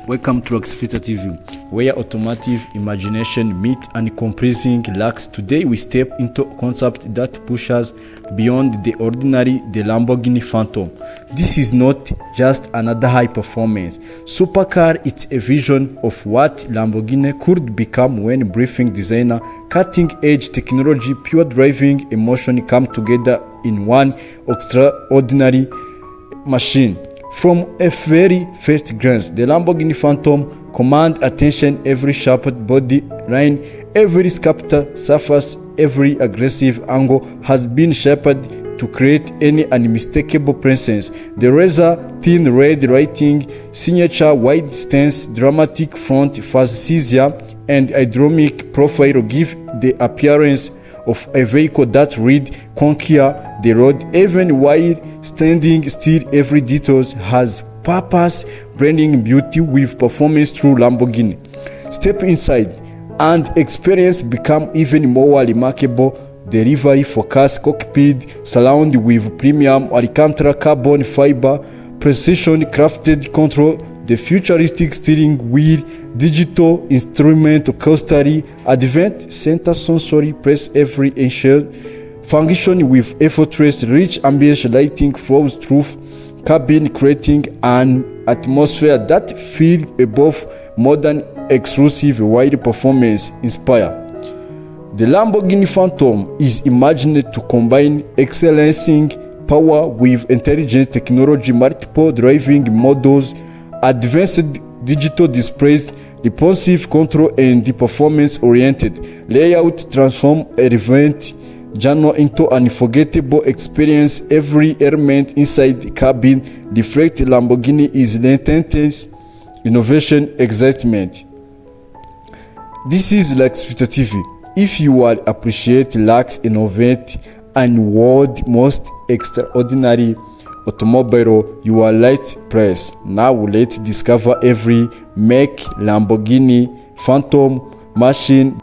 Welcome to Roxfita TV, where automotive imagination meet and compressing lacks. Today we step into a concept that pushes beyond the ordinary, the Lamborghini Phantom. This is not just another high-performance supercar, it's a vision of what Lamborghini could become when briefing designer, cutting-edge technology, pure driving emotion come together in one extraordinary machine. From a very first glance, the Lamborghini Phantom commands attention. Every sharp body line, every sculpted surface, every aggressive angle has been shaped to create any unmistakable presence. The razor-thin red writing, signature wide stance, dramatic front fascia, and aerodynamic profile give the appearance of a vehicle that read conquer the road even while standing still. Every detail has purpose, blending beauty with performance through Lamborghini. Step inside and experience become even more remarkable. Delivery focus cockpit surrounded with premium Alcantara carbon fiber, precision crafted control, the futuristic steering wheel, digital instrument cluster, advanced center sensory press every ensured function with effortless rich ambient lighting flows through cabin, creating an atmosphere that feels above modern exclusive wide performance inspire. The Lamborghini Phantom is imagined to combine excelling power with intelligent technology, multiple driving models, advanced digital displays, responsive control, and the performance-oriented layout transform a event journey into an unforgettable experience. Every element inside the cabin reflects Lamborghini is relentless innovation excitement. This is Roxfita TV. If you will appreciate Lux innovate and world most extraordinary automobile, you are right place. Now let's discover every make Lamborghini Phantom machine.